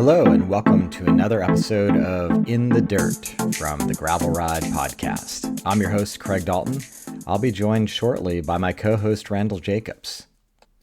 Hello, and welcome to another episode of In the Dirt from the Gravel Ride podcast. I'm your host, Craig Dalton. I'll be joined shortly by my co-host, Randall Jacobs.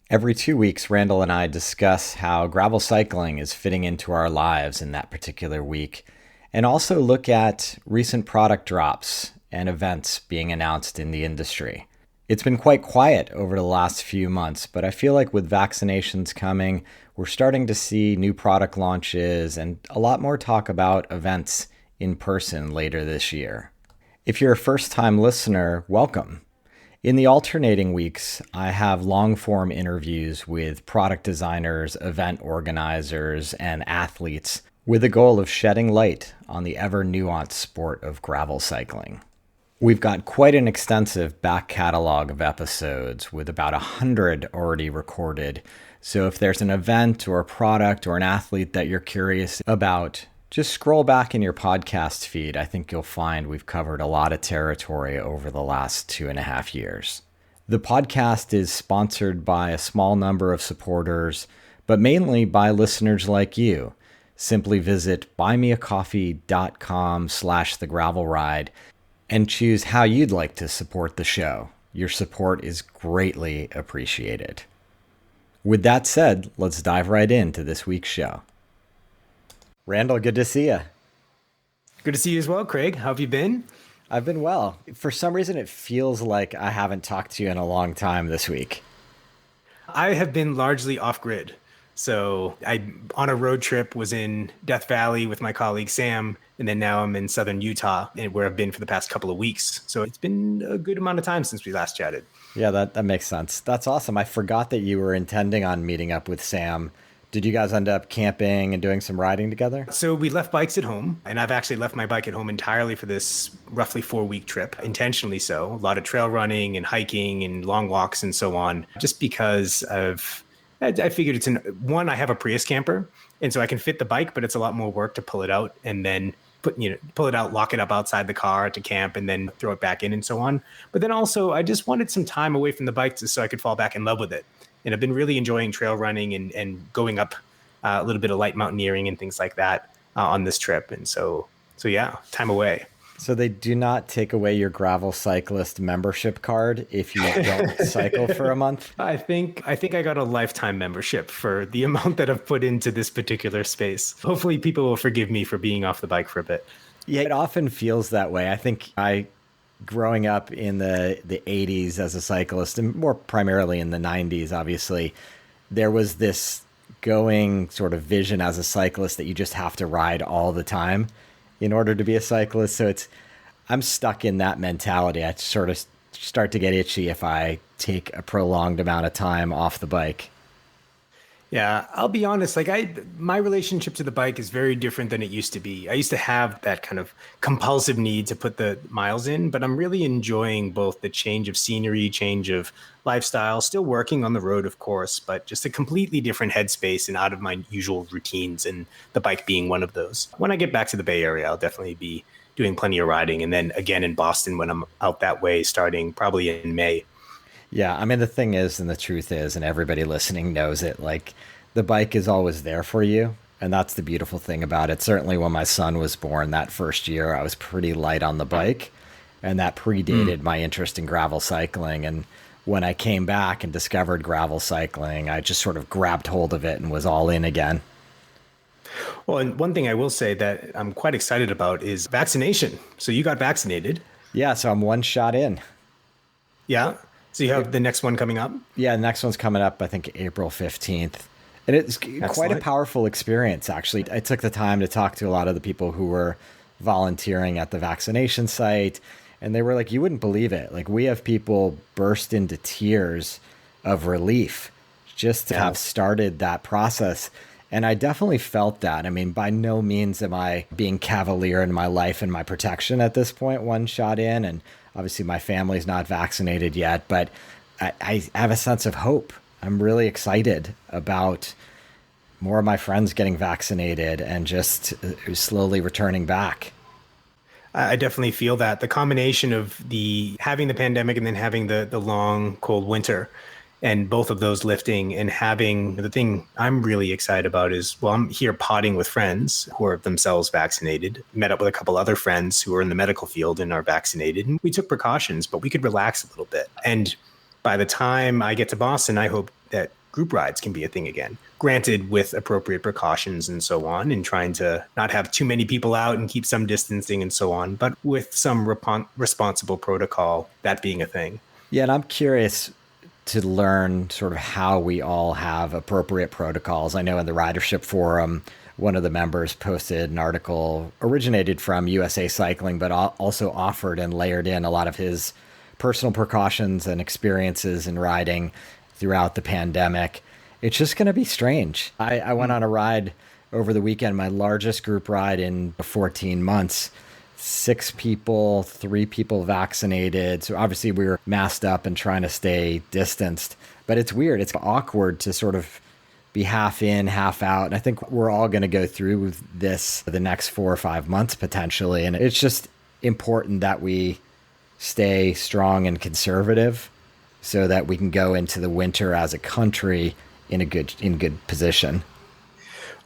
Every 2 weeks, Randall and I discuss how gravel cycling is fitting into our lives in that particular week, and also look at recent product drops and events being announced in the industry. It's been quite quiet over the last few months, but I feel like with vaccinations coming, we're starting to see new product launches and a lot more talk about events in person later this year. If you're a first-time listener, welcome. In the alternating weeks, I have long-form interviews with product designers, event organizers, and athletes with the goal of shedding light on the ever-nuanced sport of gravel cycling. We've got quite an extensive back catalog of episodes with about 100 already recorded. So if there's an event or a product or an athlete that you're curious about, just scroll back in your podcast feed. I think you'll find we've covered a lot of territory over the last 2.5 years. The podcast is sponsored by a small number of supporters, but mainly by listeners like you. Simply visit buymeacoffee.com/thegravelride and choose how you'd like to support the show. Your support is greatly appreciated. With that said, let's dive right into this week's show. Randall, good to see you. Good to see you as well, Craig. How have you been? I've been well. For some reason, it feels like I haven't talked to you in a long time this week. I have been largely off-grid. So I, on a road trip, was in Death Valley with my colleague Sam, and then now I'm in southern Utah, where I've been for the past couple of weeks. So it's been a good amount of time since we last chatted. Yeah, that makes sense. That's awesome. I forgot that you were intending on meeting up with Sam. Did you guys end up camping and doing some riding together? So we left bikes at home, and I've actually left my bike at home entirely for this roughly 4-week trip, intentionally so. A lot of trail running and hiking and long walks and so on, just because I figured I have a Prius camper, and so I can fit the bike, but it's a lot more work to pull it out and then pull it out, lock it up outside the car to camp, and then throw it back in and so on. But then also, I just wanted some time away from the bike so I could fall back in love with it. And I've been really enjoying trail running and going up a little bit of light mountaineering and things like that on this trip. And so yeah, time away. So they do not take away your gravel cyclist membership card if you don't cycle for a month? I think I got a lifetime membership for the amount that I've put into this particular space. Hopefully people will forgive me for being off the bike for a bit. Yeah, it often feels that way. I think growing up in the 80s as a cyclist, and more primarily in the 90s, obviously, there was this going sort of vision as a cyclist that you just have to ride all the time in order to be a cyclist. So I'm stuck in that mentality. I sort of start to get itchy if I take a prolonged amount of time off the bike. Yeah, I'll be honest, my relationship to the bike is very different than it used to be. I used to have that kind of compulsive need to put the miles in, but I'm really enjoying both the change of scenery, change of lifestyle, still working on the road, of course, but just a completely different headspace and out of my usual routines, and the bike being one of those. When I get back to the Bay Area, I'll definitely be doing plenty of riding, and then again in Boston when I'm out that way, starting probably in May. Yeah, I mean, the thing is, and the truth is, and everybody listening knows it, like, the bike is always there for you. And that's the beautiful thing about it. Certainly when my son was born that first year, I was pretty light on the bike. And that predated my interest in gravel cycling. And when I came back and discovered gravel cycling, I just sort of grabbed hold of it and was all in again. Well, and one thing I will say that I'm quite excited about is vaccination. So you got vaccinated. Yeah, so I'm one shot in. Yeah. So you have the next one coming up? Yeah, the next one's coming up, I think, April 15th. And it's quite a powerful experience, actually. I took the time to talk to a lot of the people who were volunteering at the vaccination site, and they were like, you wouldn't believe it. Like, we have people burst into tears of relief just to have started that process. And I definitely felt that. I mean, by no means am I being cavalier in my life and my protection at this point, one shot in. And obviously my family's not vaccinated yet, but I have a sense of hope. I'm really excited about more of my friends getting vaccinated and just slowly returning back. I definitely feel that the combination of having the pandemic and then having the long cold winter And both of those lifting and having the thing I'm really excited about is, well, I'm here potting with friends who are themselves vaccinated, met up with a couple other friends who are in the medical field and are vaccinated. And we took precautions, but we could relax a little bit. And by the time I get to Boston, I hope that group rides can be a thing again, granted with appropriate precautions and so on, and trying to not have too many people out and keep some distancing and so on, but with some responsible protocol, that being a thing. Yeah, and I'm curious to learn sort of how we all have appropriate protocols. I know in the Ridership forum, one of the members posted an article originated from USA Cycling, but also offered and layered in a lot of his personal precautions and experiences in riding throughout the pandemic. It's just going to be strange. I went on a ride over the weekend, my largest group ride in 14 months. 6 people, 3 people vaccinated. So obviously we were masked up and trying to stay distanced. But it's weird. It's awkward to sort of be half in, half out. And I think we're all going to go through this the next 4 or 5 months potentially. And it's just important that we stay strong and conservative so that we can go into the winter as a country in good position.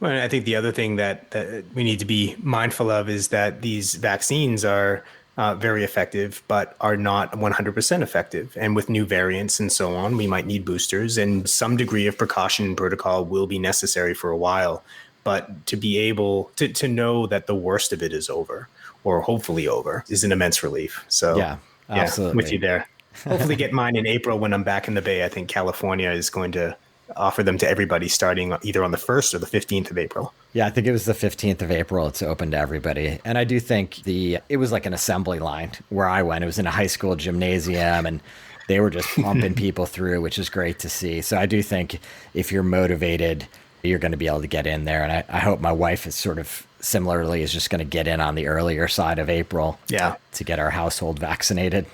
Well, and I think the other thing that we need to be mindful of is that these vaccines are very effective, but are not 100% effective. And with new variants and so on, we might need boosters, and some degree of precaution and protocol will be necessary for a while. But to be able to know that the worst of it is over, or hopefully over, is an immense relief. So yeah, absolutely. I'm with you there. Hopefully get mine in April when I'm back in the Bay. I think California is going to offer them to everybody starting either on the 1st or the 15th of April. Yeah, I think it was the 15th of April. It's open to everybody. And I do think it was like an assembly line where I went. It was in a high school gymnasium and they were just pumping people through, which is great to see. So I do think if you're motivated, you're going to be able to get in there. And I hope my wife is sort of similarly is just going to get in on the earlier side of April to get our household vaccinated.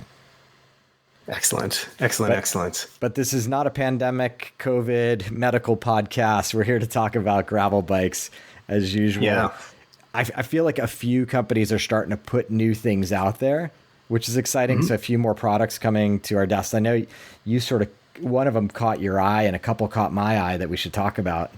Excellent. But this is not a pandemic, COVID, medical podcast. We're here to talk about gravel bikes as usual. Yeah. I feel like a few companies are starting to put new things out there, which is exciting. Mm-hmm. So a few more products coming to our desk. I know you sort of, one of them caught your eye and a couple caught my eye that we should talk about.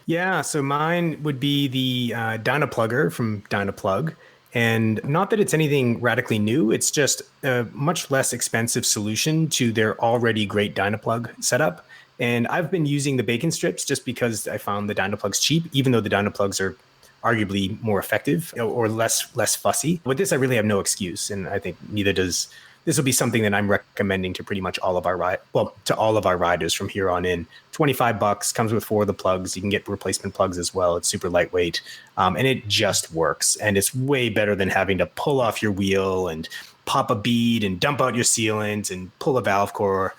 Yeah. So mine would be the DynaPlugger from DynaPlug. And not that it's anything radically new, it's just a much less expensive solution to their already great DynaPlug setup. And I've been using the bacon strips just because I found the DynaPlugs cheap, even though the DynaPlugs are arguably more effective or less fussy. With this, I really have no excuse. And I think neither does. This will be something that I'm recommending to pretty much all of our riders from here on in. $25 comes with 4 of the plugs. You can get replacement plugs as well. It's super lightweight, and it just works. And it's way better than having to pull off your wheel and pop a bead and dump out your sealant and pull a valve core,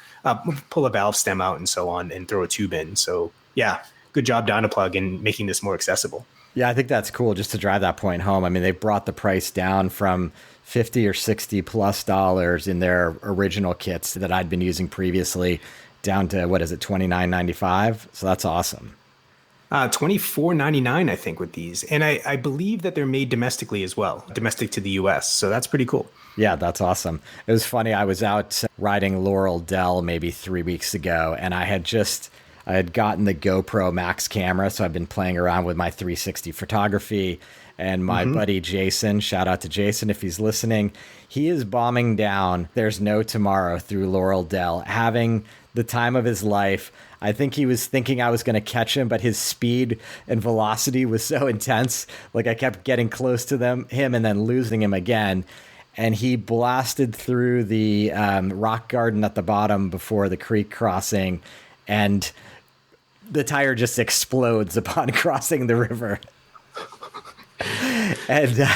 pull a valve stem out and so on, and throw a tube in. So yeah, good job DynaPlug in making this more accessible. Yeah, I think that's cool just to drive that point home. I mean, they brought the price down from $50 or $60+ in their original kits that I'd been using previously down to, what is it, $29.95? So that's awesome. $24.99, I think, with these. And I believe that they're made domestically as well, domestic to the US. So that's pretty cool. Yeah, that's awesome. It was funny. I was out riding Laurel Dell maybe 3 weeks ago, and I had gotten the GoPro Max camera, so I've been playing around with my 360 photography. And my buddy Jason, shout out to Jason if he's listening, he is bombing down There's No Tomorrow through Laurel Dell, having the time of his life. I think he was thinking I was going to catch him, but his speed and velocity was so intense. Like I kept getting close to him and then losing him again. And he blasted through the rock garden at the bottom before the creek crossing, and the tire just explodes upon crossing the river. And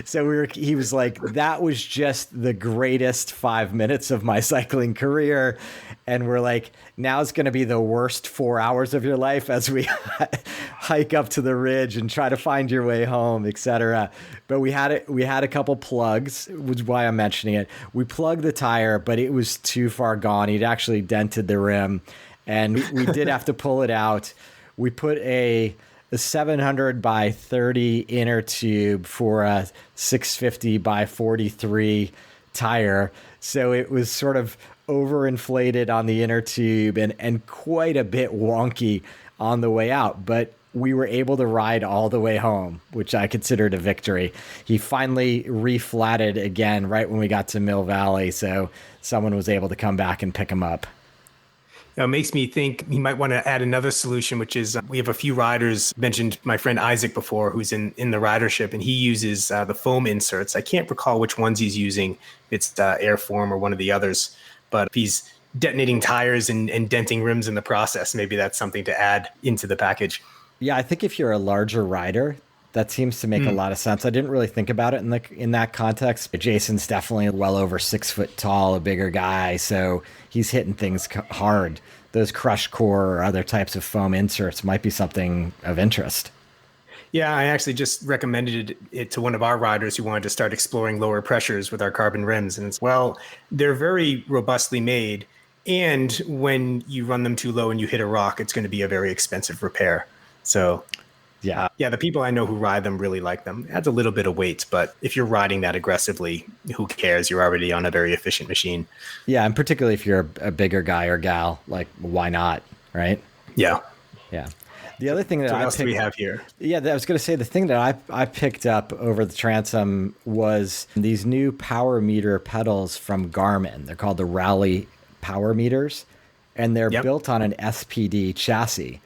so he was like, that was just the greatest 5 minutes of my cycling career. And we're like, now it's going to be the worst 4 hours of your life as we hike up to the ridge and try to find your way home, etc. But we had a couple plugs, which is why I'm mentioning it. We plugged the tire, but it was too far gone. He'd actually dented the rim, and we did have to pull it out. We put a 700 by 30 inner tube for a 650 by 43 tire. So it was sort of overinflated on the inner tube and quite a bit wonky on the way out. But we were able to ride all the way home, which I considered a victory. He finally reflatted again right when we got to Mill Valley, so someone was able to come back and pick him up. It makes me think you might want to add another solution, which is we have a few riders, mentioned my friend Isaac before, who's in the ridership, and he uses the foam inserts. I can't recall which ones he's using. It's Airform or one of the others. But if he's detonating tires and denting rims in the process, maybe that's something to add into the package. Yeah, I think if you're a larger rider, that seems to make a lot of sense. I didn't really think about it in that context. But Jason's definitely well over 6 foot tall, a bigger guy, so he's hitting things hard. Those crush core or other types of foam inserts might be something of interest. Yeah, I actually just recommended it to one of our riders who wanted to start exploring lower pressures with our carbon rims. And it's, well, they're very robustly made. And when you run them too low and you hit a rock, it's going to be a very expensive repair. So yeah, the people I know who ride them really like them. It adds a little bit of weight, but if you're riding that aggressively, who cares? You're already on a very efficient machine. Yeah, and particularly if you're a bigger guy or gal, like why not, right? Yeah. Yeah. The other thing that what else do we have here? Yeah, I was going to say the thing that I picked up over the transom was these new power meter pedals from Garmin. They're called the Rally Power Meters, and they're built on an SPD chassis,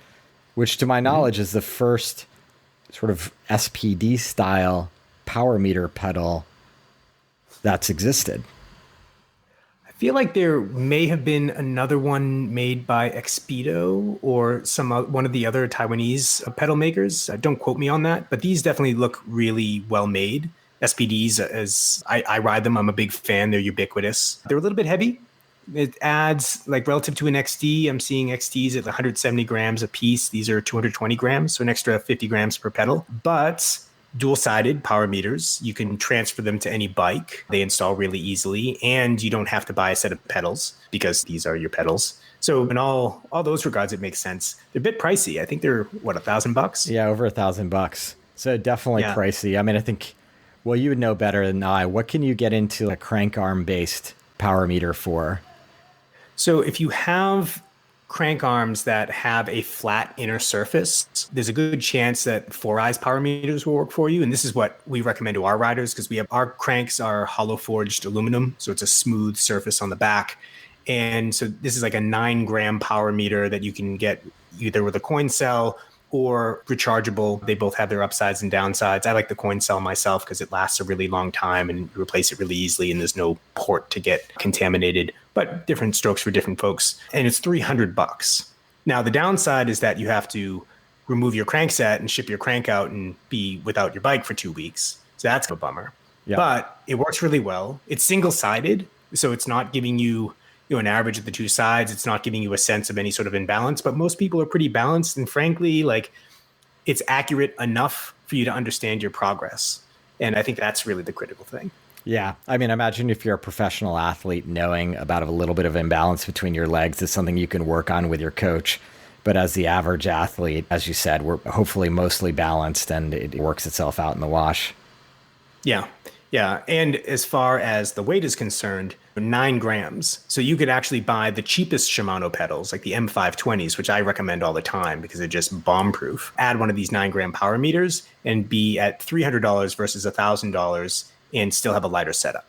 which to my knowledge is the first sort of SPD style power meter pedal that's existed. I feel like there may have been another one made by Expedo or one of the other Taiwanese pedal makers. Don't quote me on that, but these definitely look really well made. SPDs, as I ride them, I'm a big fan. They're ubiquitous. They're a little bit heavy. It adds, like relative to an XD, I'm seeing XDs at 170 grams a piece. These are 220 grams, so an extra 50 grams per pedal. But dual-sided power meters, you can transfer them to any bike. They install really easily, and you don't have to buy a set of pedals because these are your pedals. So in all those regards, it makes sense. They're a bit pricey. I think they're, what, $1,000? Yeah, over $1,000. So definitely pricey. I mean, I think, well, you would know better than I. What can you get into a crank arm-based power meter for? So if you have crank arms that have a flat inner surface, there's a good chance that 4 eyes power meters will work for you. And this is what we recommend to our riders because our cranks are hollow forged aluminum. So it's a smooth surface on the back. And so this is like a 9-gram power meter that you can get either with a coin cell or rechargeable. They both have their upsides and downsides. I like the coin cell myself because it lasts a really long time and you replace it really easily and there's no port to get contaminated, but different strokes for different folks. And it's $300. Now, the downside is that you have to remove your crankset and ship your crank out and be without your bike for 2 weeks. So that's a bummer. Yeah. But it works really well. It's single-sided, so it's not giving you an average of the two sides. It's not giving you a sense of any sort of imbalance, but most people are pretty balanced. And frankly, like it's accurate enough for you to understand your progress. And I think that's really the critical thing. Yeah. I mean, imagine if you're a professional athlete, knowing about a little bit of imbalance between your legs is something you can work on with your coach. But as the average athlete, as you said, we're hopefully mostly balanced and it works itself out in the wash. Yeah. Yeah. And as far as the weight is concerned, 9 grams. So you could actually buy the cheapest Shimano pedals, like the M520s, which I recommend all the time because they're just bomb-proof. Add one of these 9-gram power meters and be at $300 versus $1,000 and still have a lighter setup.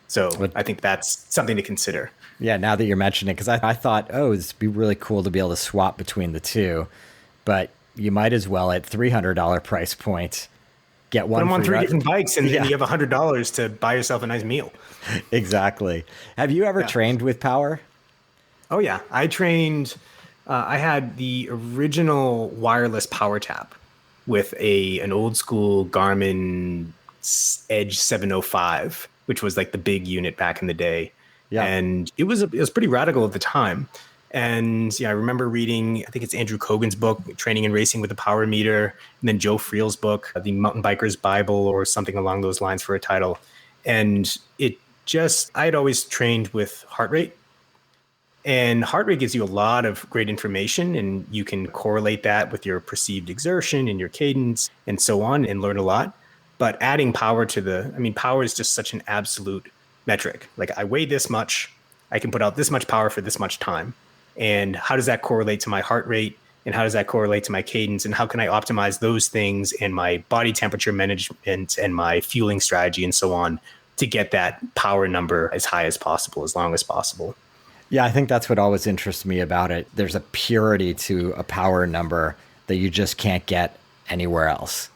So I think that's something to consider. Yeah, now that you're mentioning it, because I thought, this would be really cool to be able to swap between the two. But you might as well at $300 price point get one. Put them on 3 different bikes and then you have $100 to buy yourself a nice meal. Exactly. Have you ever trained with power? Oh, yeah. I trained, I had the original wireless power tap with an old school Garmin Edge 705, which was like the big unit back in the day. Yeah. And it was pretty radical at the time. And I remember reading, I think it's Andrew Kogan's book, Training and Racing with a Power Meter, and then Joe Friel's book, The Mountain Biker's Bible, or something along those lines for a title. And I had always trained with heart rate. And heart rate gives you a lot of great information, and you can correlate that with your perceived exertion and your cadence and so on and learn a lot. But adding power power is just such an absolute metric. Like I weigh this much, I can put out this much power for this much time. And how does that correlate to my heart rate? And how does that correlate to my cadence? And how can I optimize those things and my body temperature management and my fueling strategy and so on to get that power number as high as possible, as long as possible? Yeah, I think that's what always interests me about it. There's a purity to a power number that you just can't get anywhere else.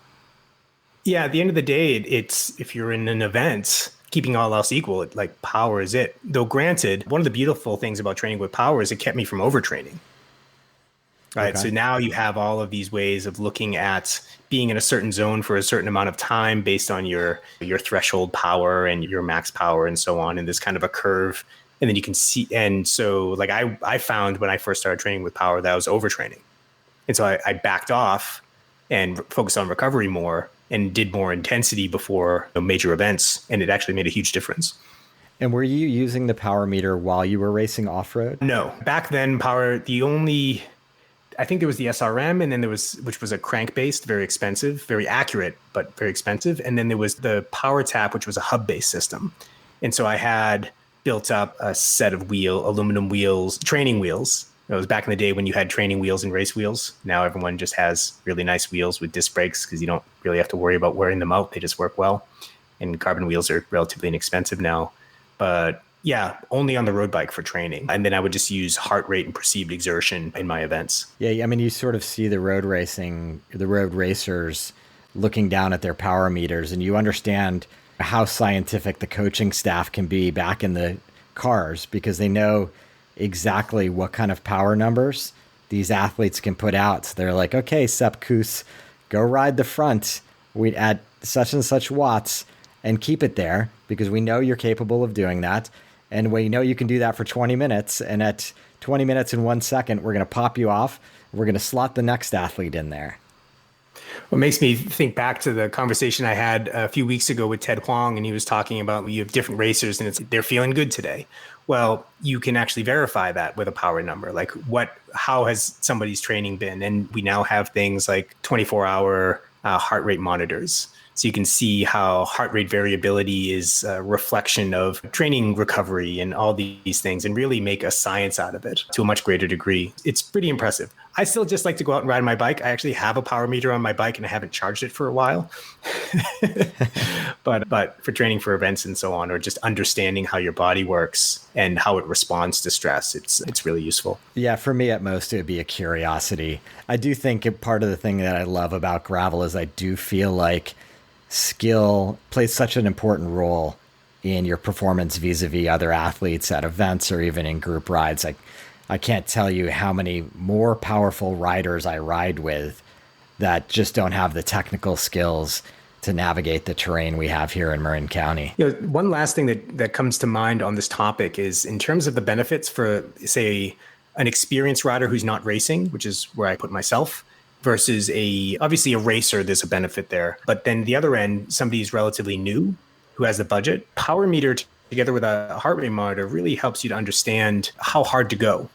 Yeah, at the end of the day, it's if you're in an event, keeping all else equal, like power is it. Though granted, one of the beautiful things about training with power is it kept me from overtraining. Right. Okay. So now you have all of these ways of looking at being in a certain zone for a certain amount of time based on your threshold power and your max power and so on, in this kind of a curve. And then you can see, and so like I found when I first started training with power that I was overtraining. And so I backed off and focused on recovery more and did more intensity before major events. And it actually made a huge difference. And were you using the power meter while you were racing off-road? No. Back then, I think there was the SRM, and then there was, which was a crank-based, very expensive, very accurate, but very expensive. And then there was the Power Tap, which was a hub-based system. And so I had built up a set of aluminum wheels, training wheels. It was back in the day when you had training wheels and race wheels. Now everyone just has really nice wheels with disc brakes because you don't really have to worry about wearing them out. They just work well. And carbon wheels are relatively inexpensive now. But yeah, only on the road bike for training. And then I would just use heart rate and perceived exertion in my events. Yeah, I mean, you sort of see the road racers looking down at their power meters, and you understand how scientific the coaching staff can be back in the cars because they know exactly what kind of power numbers these athletes can put out. So they're like, okay, Sepp Kuss, go ride the front at such and such watts and keep it there because we know you're capable of doing that. And we know you can do that for 20 minutes. And at 20 minutes and 1 second, we're going to pop you off. We're going to slot the next athlete in there. What makes me think back to the conversation I had a few weeks ago with Ted Huang, and he was talking about you have different racers and they're feeling good today. Well, you can actually verify that with a power number. Like how has somebody's training been? And we now have things like 24-hour heart rate monitors. So you can see how heart rate variability is a reflection of training recovery and all these things, and really make a science out of it to a much greater degree. It's pretty impressive. I still just like to go out and ride my bike. I actually have a power meter on my bike and I haven't charged it for a while. But for training for events and so on, or just understanding how your body works and how it responds to stress, it's really useful. Yeah, for me at most, it would be a curiosity. I do think part of the thing that I love about gravel is I do feel like skill plays such an important role in your performance vis-a-vis other athletes at events or even in group rides. I can't tell you how many more powerful riders I ride with that just don't have the technical skills to navigate the terrain we have here in Marin County. One last thing that comes to mind on this topic is in terms of the benefits for, say, an experienced rider who's not racing, which is where I put myself, versus obviously a racer, there's a benefit there. But then the other end, somebody who's relatively new, who has the budget, power meter together with a heart rate monitor really helps you to understand how hard to go.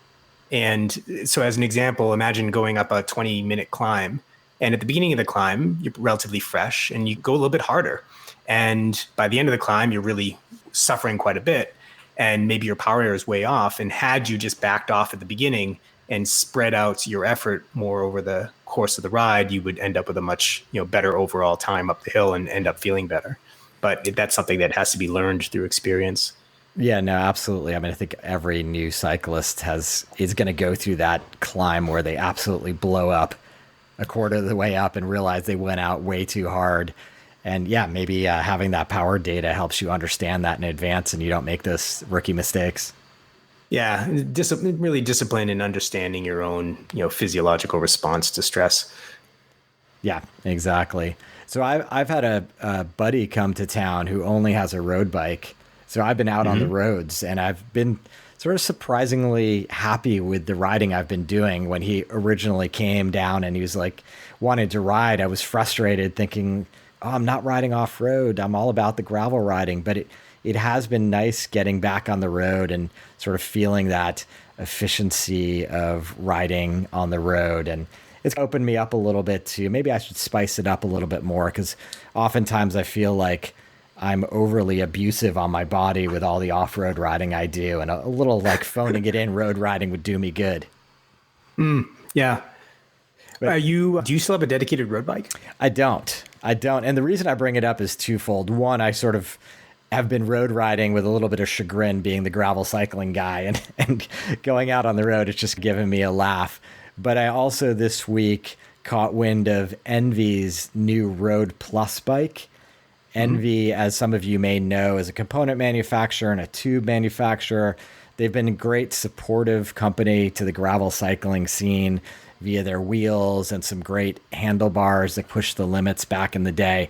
And so as an example, imagine going up a 20-minute climb. And at the beginning of the climb, you're relatively fresh and you go a little bit harder. And by the end of the climb, you're really suffering quite a bit. And maybe your power meter is way off. And had you just backed off at the beginning and spread out your effort more over the course of the ride, you would end up with a much better overall time up the hill and end up feeling better. But that's something that has to be learned through experience. Yeah, no, absolutely. I mean, I think every new cyclist is going to go through that climb where they absolutely blow up a quarter of the way up and realize they went out way too hard. And yeah, maybe having that power data helps you understand that in advance and you don't make those rookie mistakes. Yeah, really discipline in understanding your own, physiological response to stress. Yeah, exactly. So I've had a buddy come to town who only has a road bike. So I've been out on the roads and I've been sort of surprisingly happy with the riding I've been doing. When he originally came down and he was like, wanted to ride, I was frustrated thinking, oh, I'm not riding off road. I'm all about the gravel riding, but it has been nice getting back on the road and sort of feeling that efficiency of riding on the road. And it's opened me up a little bit to maybe I should spice it up a little bit more, because oftentimes I feel like I'm overly abusive on my body with all the off-road riding I do, and a little like phoning it in road riding would do me good. Yeah. But Do you still have a dedicated road bike? I don't. And the reason I bring it up is twofold. One, I sort of have been road riding with a little bit of chagrin being the gravel cycling guy, and going out on the road, it's just given me a laugh. But I also this week caught wind of ENVE's new Road Plus bike. ENVE, as some of you may know, is a component manufacturer and a tube manufacturer. They've been a great supportive company to the gravel cycling scene via their wheels and some great handlebars that push the limits back in the day.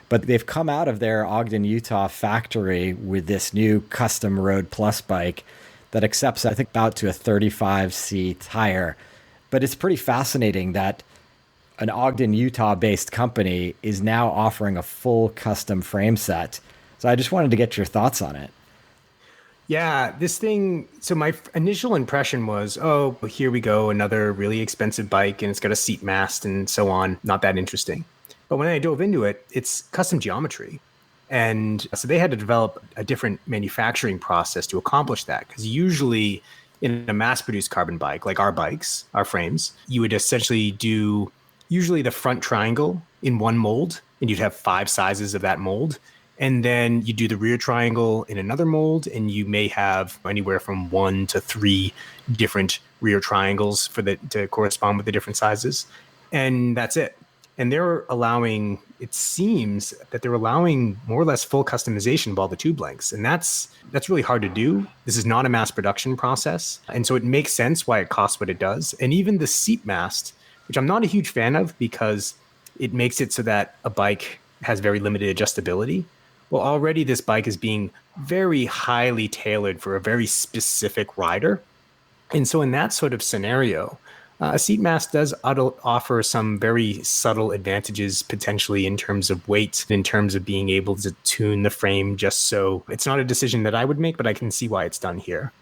But they've come out of their Ogden, Utah factory with this new custom Road Plus bike that accepts, I think, about to a 35C tire. But it's pretty fascinating that an Ogden, Utah-based company is now offering a full custom frame set. So I just wanted to get your thoughts on it. Yeah, this thing. So my initial impression was, oh, here we go, another really expensive bike, and it's got a seat mast and so on. Not that interesting. But when I dove into it, it's custom geometry. And so they had to develop a different manufacturing process to accomplish that. Because usually in a mass-produced carbon bike, like our bikes, our frames, you would essentially do usually the front triangle in one mold, and you'd have 5 sizes of that mold. And then you do the rear triangle in another mold, and you may have anywhere from 1 to 3 different rear triangles to correspond with the different sizes. And that's it. And it seems that they're allowing more or less full customization of all the tube lengths. And that's really hard to do. This is not a mass production process. And so it makes sense why it costs what it does. And even the seat mast, which I'm not a huge fan of because it makes it so that a bike has very limited adjustability. Well, already this bike is being very highly tailored for a very specific rider. And so in that sort of scenario, a seat mast does offer some very subtle advantages potentially in terms of weight, in terms of being able to tune the frame just so. It's not a decision that I would make, but I can see why it's done here.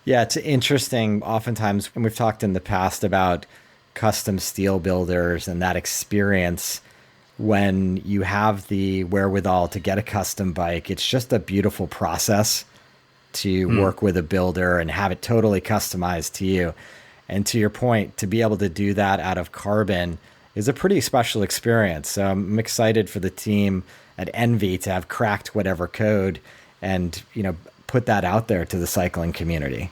Yeah, it's interesting. Oftentimes, when we've talked in the past about custom steel builders and that experience, when you have the wherewithal to get a custom bike, it's just a beautiful process to work with a builder and have it totally customized to you. And to your point, to be able to do that out of carbon is a pretty special experience. So I'm excited for the team at ENVE to have cracked whatever code and, put that out there to the cycling community.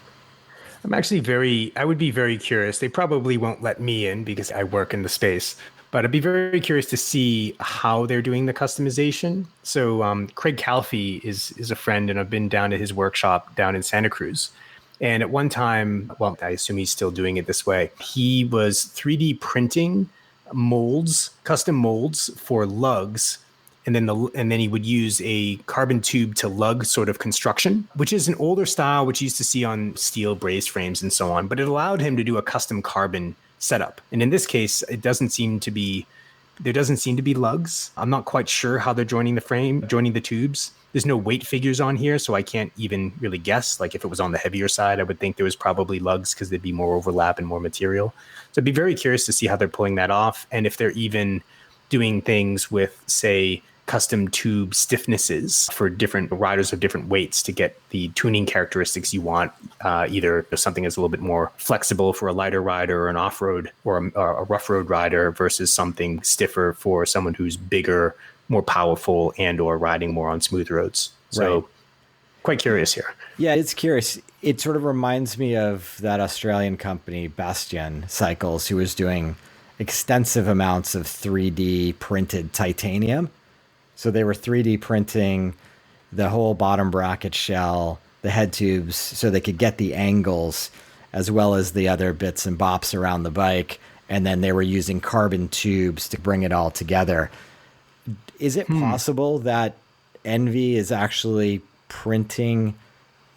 I would be very curious. They probably won't let me in because I work in the space, but I'd be very curious to see how they're doing the customization. So Craig Calfee is a friend, and I've been down to his workshop down in Santa Cruz. And at one time, well, I assume he's still doing it this way, he was 3D printing molds, custom molds for lugs. And then he would use a carbon tube to lug sort of construction, which is an older style, which you used to see on steel brace frames and so on. But it allowed him to do a custom carbon setup. And in this case, there doesn't seem to be lugs. I'm not quite sure how they're joining the frame, joining the tubes. There's no weight figures on here, so I can't even really guess. Like if it was on the heavier side, I would think there was probably lugs because there'd be more overlap and more material. So I'd be very curious to see how they're pulling that off, and if they're even doing things with, say, custom tube stiffnesses for different riders of different weights to get the tuning characteristics you want, either something that's a little bit more flexible for a lighter rider or an off-road or a rough road rider versus something stiffer for someone who's bigger, more powerful, and or riding more on smooth roads. So right. Quite curious here. Yeah, it's curious. It sort of reminds me of that Australian company, Bastion Cycles, who was doing extensive amounts of 3D printed titanium. So they were 3D printing the whole bottom bracket shell, the head tubes, so they could get the angles as well as the other bits and bops around the bike. And then they were using carbon tubes to bring it all together. Is it possible that ENVE is actually printing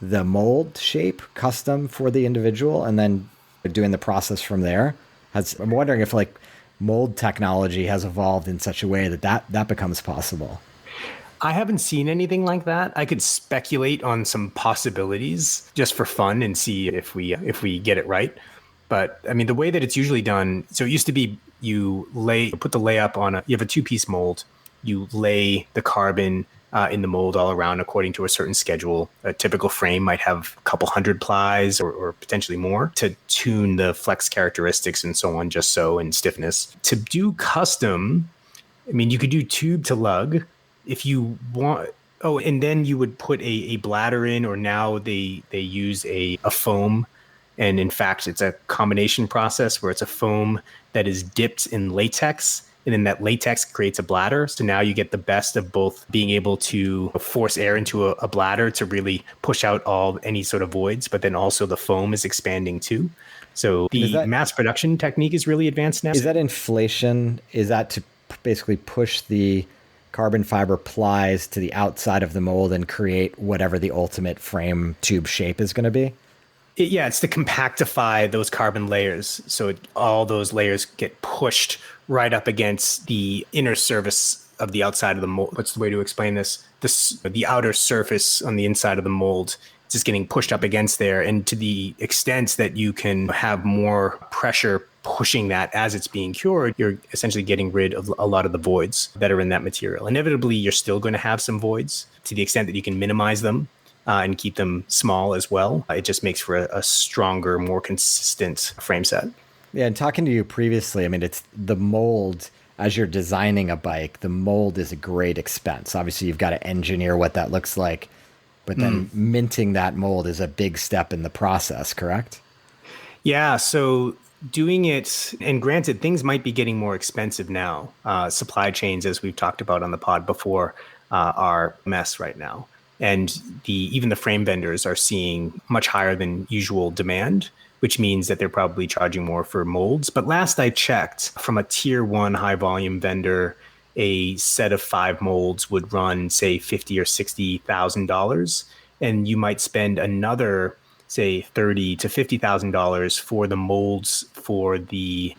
the mold shape custom for the individual and then doing the process from there? I'm wondering if mold technology has evolved in such a way that becomes possible. I haven't seen anything like that. I could speculate on some possibilities just for fun and see if we get it right. But I mean, the way that it's usually done, so it used to be you put the layup on you have a 2-piece mold, you lay the carbon in the mold all around according to a certain schedule. A typical frame might have a couple hundred plies or potentially more to tune the flex characteristics and so on, just so, and stiffness. To do custom, I mean, you could do tube to lug if you want. Oh, and then you would put a bladder in, or now they use a foam. And in fact, it's a combination process where it's a foam that is dipped in latex, and then that latex creates a bladder. So now you get the best of both, being able to force air into a bladder to really push out any sort of voids, but then also the foam is expanding too. So the mass production technique is really advanced now. Is that inflation? Is that to basically push the carbon fiber plies to the outside of the mold and create whatever the ultimate frame tube shape is going to be? It's to compactify those carbon layers. So all those layers get pushed right up against the inner surface of the outside of the mold. What's the way to explain this? The outer surface on the inside of the mold is just getting pushed up against there. And to the extent that you can have more pressure pushing that as it's being cured, you're essentially getting rid of a lot of the voids that are in that material. Inevitably, you're still going to have some voids. To the extent that you can minimize them, and keep them small as well, it just makes for a stronger, more consistent frame set. Yeah, and talking to you previously, I mean, it's the mold, as you're designing a bike, the mold is a great expense. Obviously, you've got to engineer what that looks like, but then minting that mold is a big step in the process, correct? Yeah, so doing it, and granted, things might be getting more expensive now. Supply chains, as we've talked about on the pod before, are a mess right now. And even the frame vendors are seeing much higher than usual demand, which means that they're probably charging more for molds. But last I checked, from a tier 1 high volume vendor, a set of 5 molds would run, say, $50,000 or $60,000, and you might spend another, say, $30,000 to $50,000 for the molds for the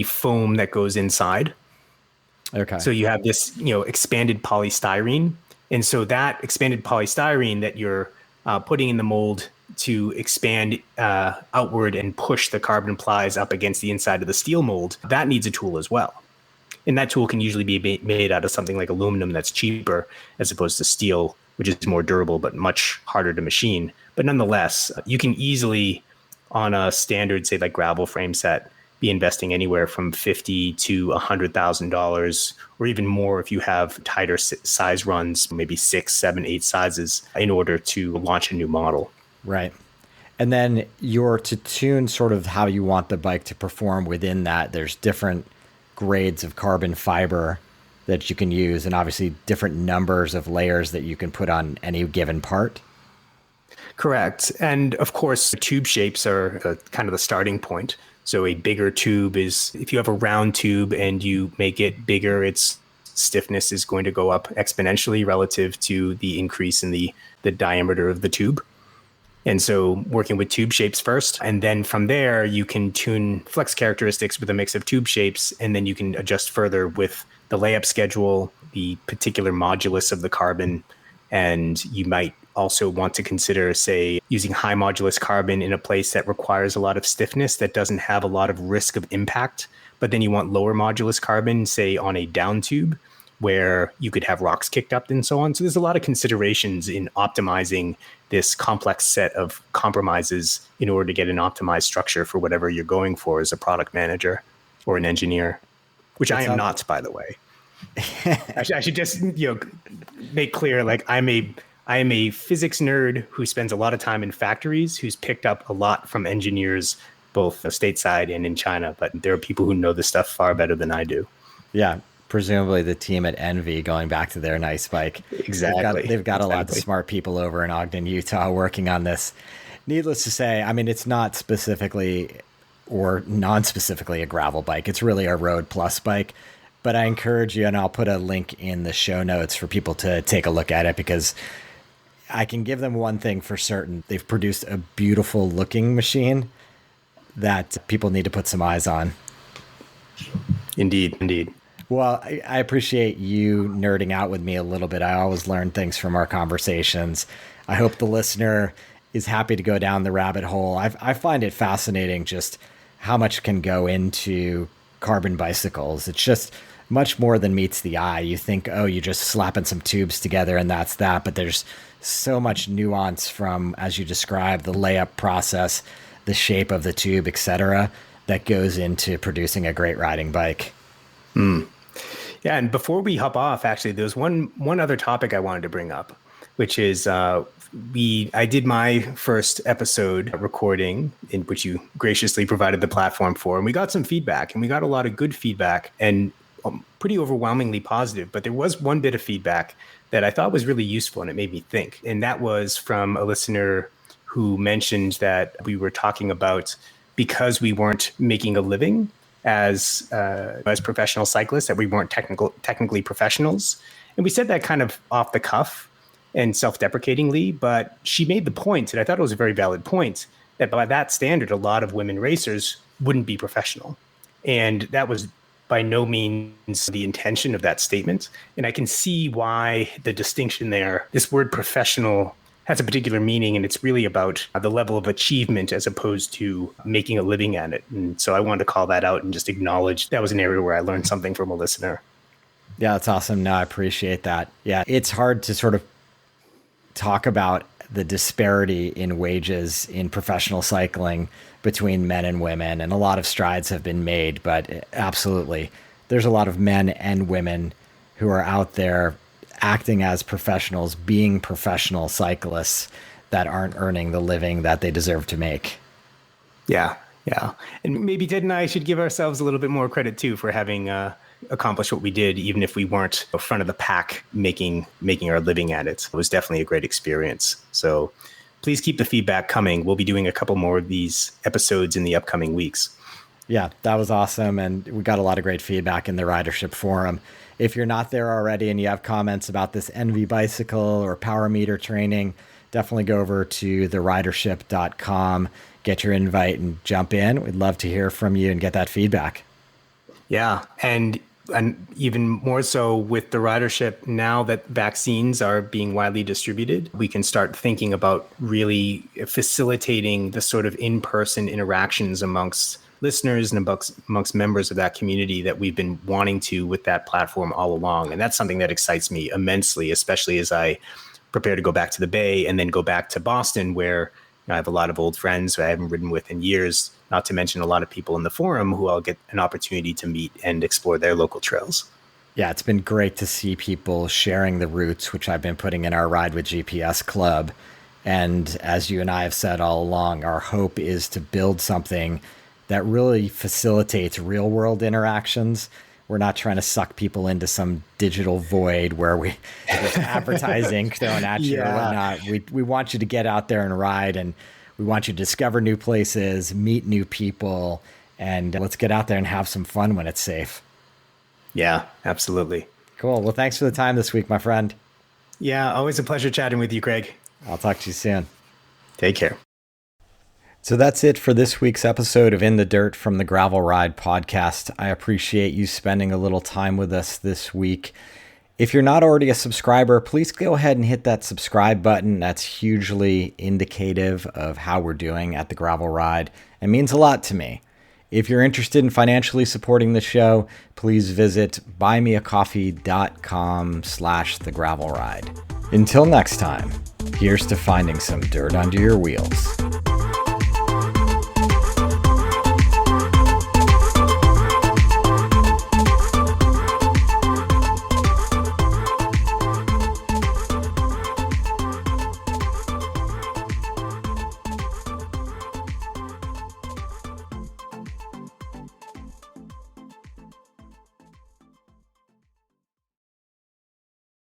foam that goes inside. Okay. So you have this, expanded polystyrene. And so that expanded polystyrene that you're putting in the mold to expand outward and push the carbon plies up against the inside of the steel mold, that needs a tool as well. And that tool can usually be made out of something like aluminum that's cheaper as opposed to steel, which is more durable but much harder to machine. But nonetheless, you can easily, on a standard, say, like gravel frame set, be investing anywhere from $50,000 to $100,000, or even more if you have tighter size runs, maybe 6, 7, 8 sizes, in order to launch a new model. Right. And then you're to tune sort of how you want the bike to perform within that. There's different grades of carbon fiber that you can use, and obviously different numbers of layers that you can put on any given part. Correct. And of course, tube shapes are kind of the starting point. So a bigger tube is, if you have a round tube and you make it bigger, its stiffness is going to go up exponentially relative to the increase in the diameter of the tube. And so working with tube shapes first, and then from there, you can tune flex characteristics with a mix of tube shapes, and then you can adjust further with the layup schedule, the particular modulus of the carbon, and you might also want to consider, say, using high modulus carbon in a place that requires a lot of stiffness that doesn't have a lot of risk of impact. But then you want lower modulus carbon, say, on a down tube where you could have rocks kicked up and so on. So there's a lot of considerations in optimizing this complex set of compromises in order to get an optimized structure for whatever you're going for as a product manager or an engineer, which I am not, by the way. I should just make clear, like, I am a physics nerd who spends a lot of time in factories, who's picked up a lot from engineers, both stateside and in China. But there are people who know this stuff far better than I do. Yeah, presumably the team at ENVE, going back to their nice bike. Exactly. They've got a lot of smart people over in Ogden, Utah, working on this. Needless to say, I mean, it's not specifically or non-specifically a gravel bike. It's really a road plus bike. But I encourage you, and I'll put a link in the show notes for people to take a look at it, because I can give them one thing for certain. They've produced a beautiful looking machine that people need to put some eyes on. Indeed. Well, I appreciate you nerding out with me a little bit. I always learn things from our conversations. I hope the listener is happy to go down the rabbit hole. I find it fascinating just how much can go into carbon bicycles. It's just much more than meets the eye. You think, oh, you're just slapping some tubes together and that's that. But there's so much nuance from, as you described, the layup process, the shape of the tube, etc., that goes into producing a great riding bike. Yeah, and before we hop off, actually, there's one other topic I wanted to bring up, which is I did my first episode recording, in which you graciously provided the platform for, and we got some feedback, and we got a lot of good feedback, and pretty overwhelmingly positive. But there was one bit of feedback that I thought was really useful, and it made me think, and that was from a listener who mentioned that we were talking about, because we weren't making a living as professional cyclists, that we weren't technically professionals. And we said that kind of off the cuff and self-deprecatingly, but she made the point, and I thought it was a very valid point, that by that standard, a lot of women racers wouldn't be professional. And that was by no means the intention of that statement. And I can see why the distinction there, this word professional, has a particular meaning, and it's really about the level of achievement as opposed to making a living at it. And so I wanted to call that out and just acknowledge that was an area where I learned something from a listener. Yeah, that's awesome. No, I appreciate that. Yeah, it's hard to sort of talk about the disparity in wages in professional cycling between men and women, and a lot of strides have been made, but absolutely, there's a lot of men and women who are out there acting as professionals, being professional cyclists that aren't earning the living that they deserve to make. Yeah. And maybe Ted and I should give ourselves a little bit more credit too for having accomplished what we did, even if we weren't front of the pack making our living at it. It was definitely a great experience. So please keep the feedback coming. We'll be doing a couple more of these episodes in the upcoming weeks. Yeah, that was awesome. And we got a lot of great feedback in the Ridership forum. If you're not there already and you have comments about this ENVE bicycle or power meter training, definitely go over to theridership.com, get your invite and jump in. We'd love to hear from you and get that feedback. Yeah. And even more so with the Ridership, now that vaccines are being widely distributed, we can start thinking about really facilitating the sort of in-person interactions amongst listeners and amongst members of that community that we've been wanting to with that platform all along. And that's something that excites me immensely, especially as I prepare to go back to the Bay and then go back to Boston, where I have a lot of old friends who I haven't ridden with in years, not to mention a lot of people in the forum who I'll get an opportunity to meet and explore their local trails. Yeah, it's been great to see people sharing the routes, which I've been putting in our Ride with GPS club. And as you and I have said all along, our hope is to build something that really facilitates real world interactions. We're not trying to suck people into some digital void where there's advertising thrown at you or whatnot. We want you to get out there and ride, and we want you to discover new places, meet new people, and let's get out there and have some fun when it's safe. Yeah, absolutely. Cool. Well, thanks for the time this week, my friend. Yeah, always a pleasure chatting with you, Craig. I'll talk to you soon. Take care. So that's it for this week's episode of In the Dirt from the Gravel Ride podcast. I appreciate you spending a little time with us this week. If you're not already a subscriber, please go ahead and hit that subscribe button. That's hugely indicative of how we're doing at the Gravel Ride. It means a lot to me. If you're interested in financially supporting the show, please visit buymeacoffee.com/thegravelride. Until next time, here's to finding some dirt under your wheels.